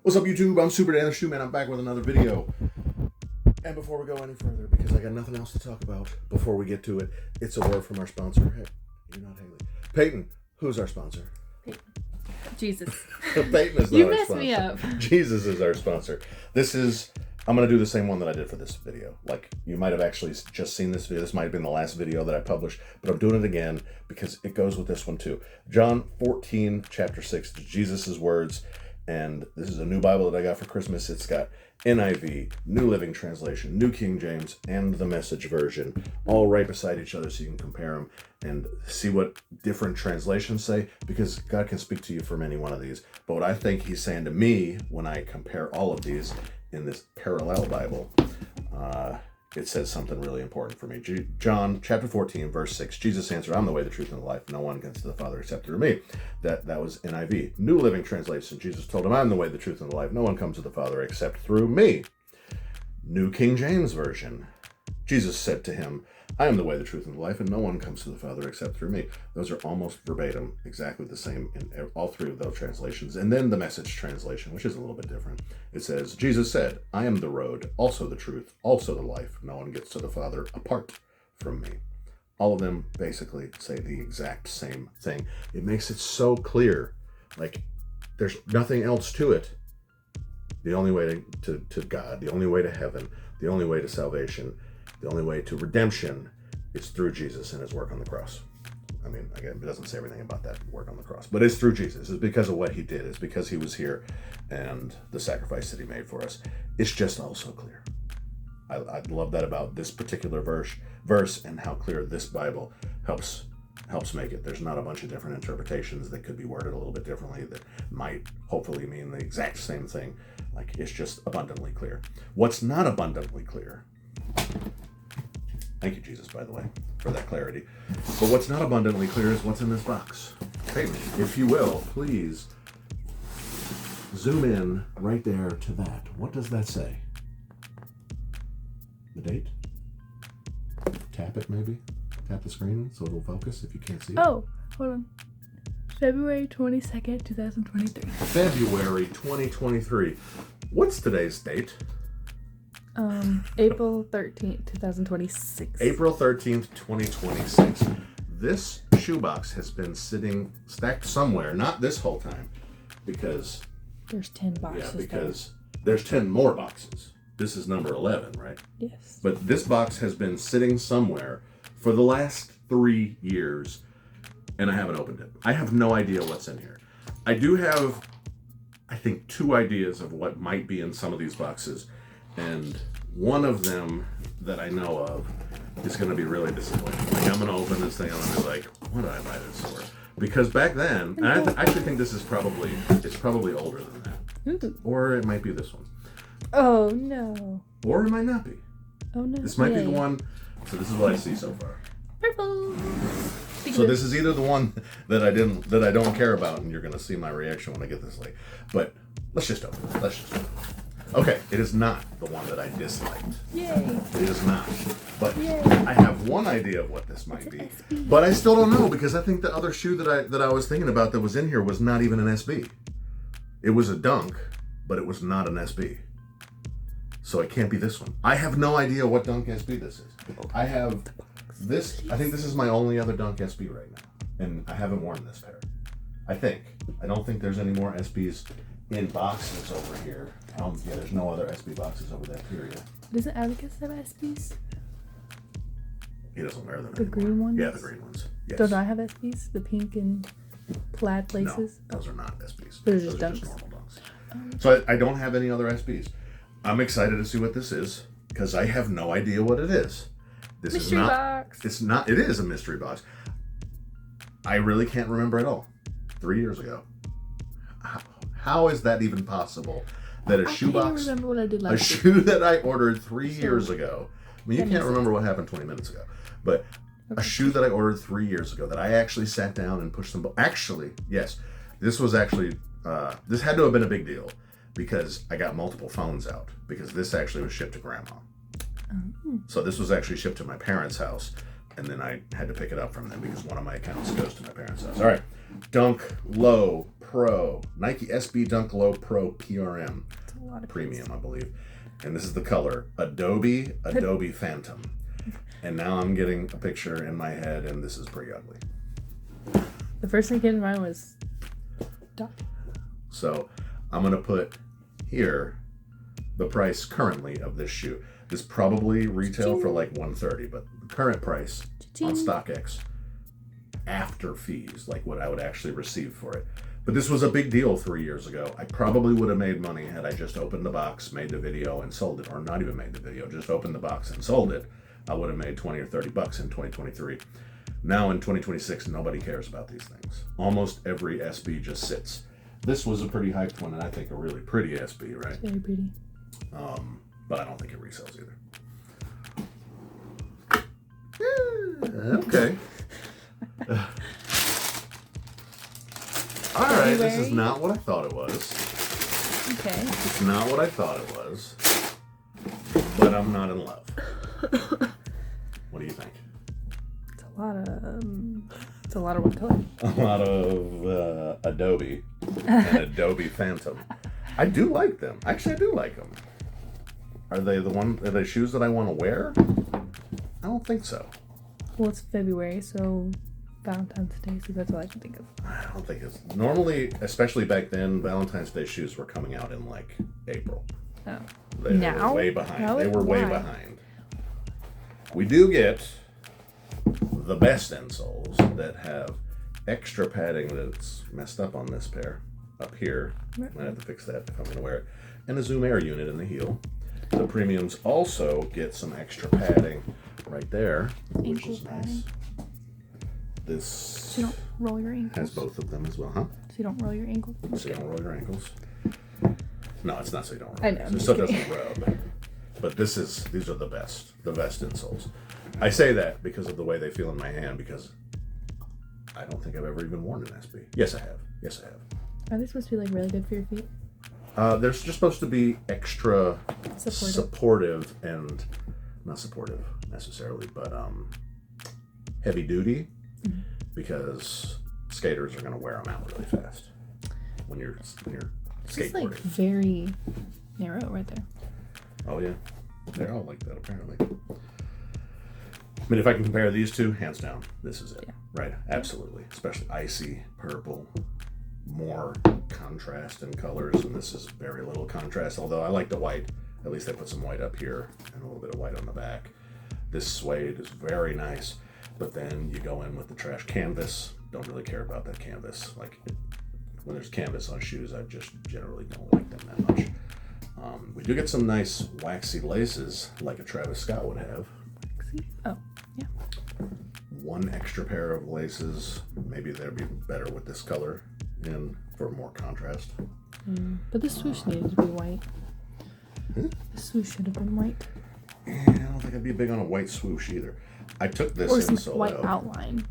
What's up, YouTube? I'm Super Dan the Shoe Man. I'm back with another video. And before we go any further, because I got nothing else to talk about before we get to it, it's a word from our sponsor. Hey, you're not Haley. Peyton, who's our sponsor? Jesus. Peyton is You our messed sponsor. me up. Jesus is our sponsor. I'm going to do the same one that I did for this video. Like, you might have actually just seen this video. This might have been the last video that I published, but I'm doing it again because it goes with this one too. John 14, chapter 6, Jesus' words. And this is a new Bible that I got for Christmas. It's got NIV, New Living Translation, New King James, and the Message version, all right beside each other so you can compare them and see what different translations say, because God can speak to you from any one of these. But what I think he's saying to me when I compare all of these in this parallel Bible, it says something really important for me. John chapter 14, verse 6, Jesus answered, "I'm the way, the truth, and the life. No one comes to the Father except through me." That was NIV. New Living Translation, Jesus told him, "I'm the way, the truth, and the life. No one comes to the Father except through me." New King James Version, Jesus said to him, "I am the way, the truth, and the life, and no one comes to the Father except through me." Those are almost verbatim, exactly the same in all three of those translations. And then the Message translation, which is a little bit different. It says, Jesus said, "I am the road, also the truth, also the life. No one gets to the Father apart from me." All of them basically say the exact same thing. It makes it so clear, like there's nothing else to it. The only way to God, the only way to heaven, the only way to salvation, the only way to redemption is through Jesus and his work on the cross. I mean, again, it doesn't say everything about that work on the cross, but it's through Jesus. It's because of what he did. It's because he was here and the sacrifice that he made for us. It's just all so clear. I love that about this particular verse and how clear this Bible helps make it. There's not a bunch of different interpretations that could be worded a little bit differently that might hopefully mean the exact same thing. Like, it's just abundantly clear. What's not abundantly clear, thank you, Jesus, by the way, for that clarity. But what's not abundantly clear is what's in this box. Peyton, if you will, please zoom in right there to that. What does that say? The date? Tap it, maybe? Tap the screen so it'll focus if you can't see it. Oh, hold on. February 22nd, 2023. February 2023. What's today's date? April 13th, 2026. April 13th, 2026. This shoebox has been sitting stacked somewhere, not this whole time, because There's 10 boxes. because there's 10 more boxes. This is number 11, right? Yes. But this box has been sitting somewhere for the last 3 years, and I haven't opened it. I have no idea what's in here. I do have, I think, 2 ideas of what might be in some of these boxes, and one of them that I know of is going to be really disappointing. Like, I'm going to open this thing and I'm going to be like, what did I buy this for? Because back then, and I actually think this is probably older than that. Ooh. Or it might be this one. Oh, no. Or it might not be. Oh, no. This might be Yay. the one. So this is what I see so far. Purple. So this is either the one that I don't care about, and you're going to see my reaction when I get this late. But let's just open it. Okay, it is not the one that I disliked. Yay. It is not. But Yay. I have one idea of what this might be. But I still don't know, because I think the other shoe that I was thinking about that was in here was not even an SB. It was a Dunk, but it was not an SB. So it can't be this one. I have no idea what Dunk SB this is. I have this. I think this is my only other Dunk SB right now, and I haven't worn this pair. I don't think there's any more SBs in boxes over here. Yeah, there's no other SB boxes over that period. Doesn't Abacus have SBs? He doesn't wear them The anymore. green ones? Yeah, the green ones. Yes. Don't I have SBs? The pink and plaid No, laces? those are not SBs. Those are Those just are just Dunks. normal Dunks. So I don't have any other SBs. I'm excited to see what this is, because I have no idea what it is. This Mystery is not. box. It's not. It is a mystery box. I really can't remember at all. 3 years ago. How is that even possible? That a I shoebox, can't remember what I did a last year. shoe that I ordered 3 years ago. I mean, you That can't makes remember what happened 20 minutes ago, but a shoe that I ordered 3 years ago that I actually sat down and pushed some. Actually, yes, this was actually. This had to have been a big deal, because I got multiple phones out, because this actually was shipped to Grandma. Oh. So this was actually shipped to my parents' house, and then I had to pick it up from them because one of my accounts goes to my parents' house. All right, Dunk Low Pro, Nike SB Dunk Low Pro PRM, It's a lot of premium, I believe, and this is the color Adobe Phantom. And now I'm getting a picture in my head, and this is pretty ugly. The first thing came to mind was Doc. So I'm gonna put here the price currently of this shoe. This probably retail for like $130, but the current price on StockX after fees, like what I would actually receive for it. But this was a big deal 3 years ago. I probably would have made money had I just opened the box, made the video, and sold it, or not even made the video, just opened the box and sold it. I would have made 20 or 30 bucks in 2023. Now in 2026, nobody cares about these things. Almost every SB just sits. This was a pretty hyped one, and I think a really pretty SB, right? It's very pretty. But I don't think it resells either. Okay. All right, this is not what I thought it was. Okay. It's not what I thought it was. But I'm not in love. What do you think? It's a lot of one color. A lot of Adobe and Adobe Phantom. I do like them. Actually, I do like them. Are they shoes that I want to wear? I don't think so. Well, it's February, so Valentine's Day, so that's all I can think of. I don't think it's normally, especially back then, Valentine's Day shoes were coming out in like April. Oh. They Now? were way behind. No, They were way why? behind. We do get the best insoles that have extra padding that's messed up on this pair up here. Might have to fix that if I'm going to wear it. And a Zoom Air unit in the heel. The premiums also get some extra padding right there, which Ankle is nice. padding. This So you don't roll your ankles. has both of them as well, huh? So you don't roll your ankles. So you don't roll your ankles. No, it's not so you don't roll. I know, Your I'm ankles. So it just doesn't rub. But these are the best insoles. I say that because of the way they feel in my hand, because I don't think I've ever even worn an SB. Yes, I have. Are they supposed to be like really good for your feet? They're just supposed to be extra Supportive. supportive and not supportive necessarily, but heavy duty, because skaters are going to wear them out really fast when you're It's like skateboarding. very narrow right there. Oh yeah, they're all like that apparently. I mean, if I can compare these two, hands down, this is it. Yeah. Right, absolutely. Especially icy purple, more contrast in colors, and this is very little contrast. Although I like the white. At least I put some white up here and a little bit of white on the back. This suede is very nice, but then you go in with the trash canvas. Don't really care about that canvas. Like when there's canvas on shoes, I just generally don't like them that much. We do get some nice waxy laces, like a Travis Scott would have. See? Oh, yeah. One extra pair of laces, maybe they'd be better with this color and for more contrast. But the swoosh needed to be white. The swoosh should have been white. Yeah, I don't think I'd be big on a white swoosh either. I took this Or some insole white out. outline.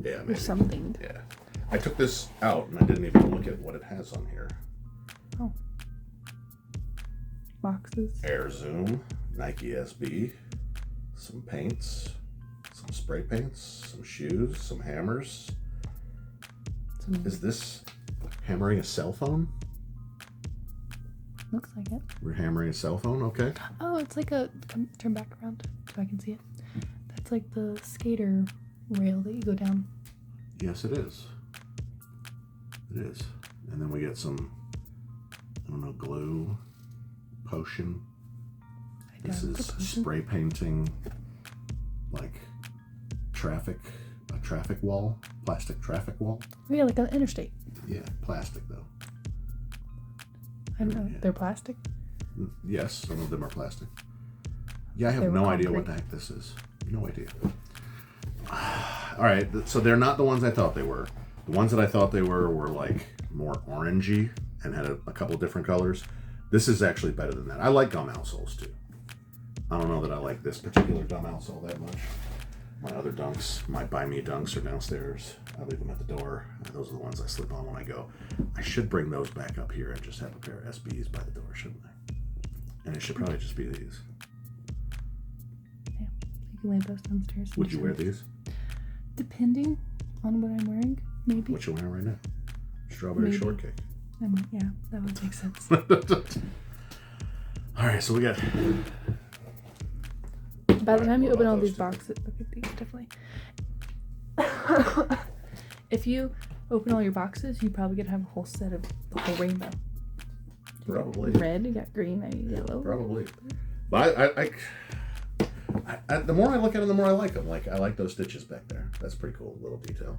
Yeah, Or maybe. something. Yeah. I took this out and I didn't even look at what it has on here. Oh. Boxes. Air Zoom, Nike SB, some paints, some spray paints, some shoes, some hammers. Is this hammering a cell phone? Looks like it. We're hammering a cell phone, okay. Oh, it's like a... turn back around so I can see it. That's like the skater rail that you go down. Yes, it is. It is. And then we get some, I don't know, glue, potion. This is spray painting, like a traffic wall, plastic traffic wall. Oh, yeah, like an interstate. Yeah, plastic though. I don't know. Yeah. They're plastic? Yes, some of them are plastic. Yeah, I They have were no idea concrete. what the heck this is. No idea. All right, so they're not the ones I thought they were. The ones that I thought they were like more orangey and had a couple different colors. This is actually better than that. I like gum outsoles too. I don't know that I like this particular gum outsole that much. My other dunks, my Buy Me dunks are downstairs. I leave them at the door. Those are the ones I slip on when I go. I should bring those back up here and just have a pair of SBs by the door, shouldn't I? And it should probably just be these. Yeah. You can leave those downstairs. Would you wear these? Depending on what I'm wearing, maybe. What you wearing right now? Strawberry Maybe. shortcake. Yeah, that would make sense. All right, so we got. By the time you what open about all those these two? boxes, okay, these definitely. If you open all your boxes, you probably gonna have a whole set of the whole rainbow. You got Probably. red, you got green, now you got yellow. Probably. But I the more I look at them, the more I like them. Like I like those stitches back there. That's pretty cool, little detail.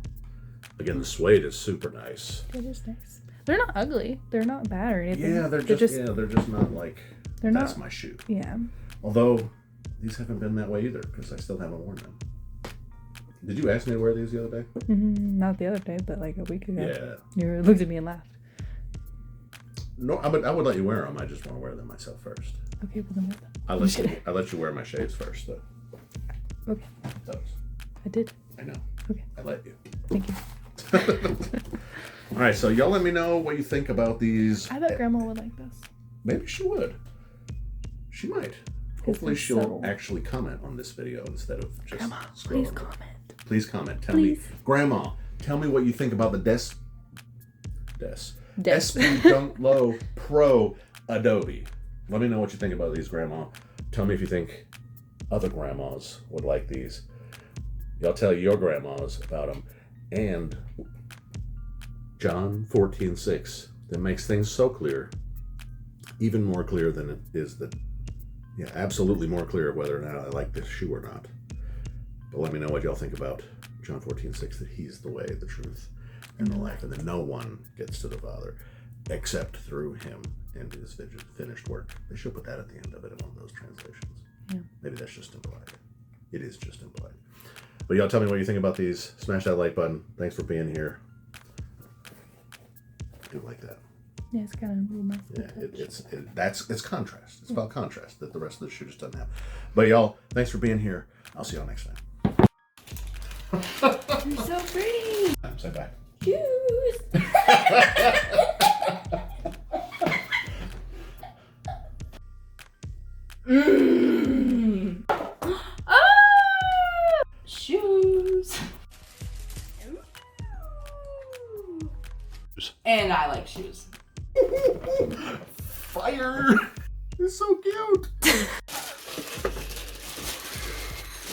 Again, the suede is super nice. It is nice. They're not ugly. They're not bad or anything. Yeah, they're just not like. They're That's not. my shoe. Yeah. Although these haven't been that way either because I still haven't worn them. Did you ask me to wear these the other day? Not the other day, but like a week ago. Yeah. You looked at me and laughed. No, I would let you wear them. I just want to wear them myself first. Okay, well then. I let you wear my shades first though. Okay. Those. I did. I know. Okay. I let you. Thank you. All right, so y'all let me know what you think about these. I bet Grandma would like this. Maybe she would. She might. Hopefully they're she'll subtle. actually comment on this video instead of just Grandma, scrolling. please comment. Please comment. Tell Please. me, Grandma, tell me what you think about the Des. SP Dunk Low Pro Adobe. Let me know what you think about these, Grandma. Tell me if you think other grandmas would like these. Y'all tell your grandmas about them. And John 14:6 that makes things so clear, even more clear than it is that, yeah, absolutely more clear whether or not I like this shoe or not. But let me know what y'all think about John 14:6, that he's the way, the truth, and the life, and that no one gets to the Father except through him and his finished work. They should put that at the end of it in one of those translations. Yeah. Maybe that's just implied. It is just implied. But y'all tell me what you think about these. Smash that like button. Thanks for being here. I do like that. Yeah, it's kind of real nice. Yeah, it's contrast. It's about contrast that the rest of the shoe just doesn't have. But y'all, thanks for being here. I'll see y'all next time. You're so pretty. Say bye. Shoes. Shoes. And I like shoes. Fire! It's so cute.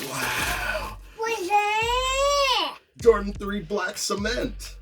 Wow. What's that? Jordan 3 black cement.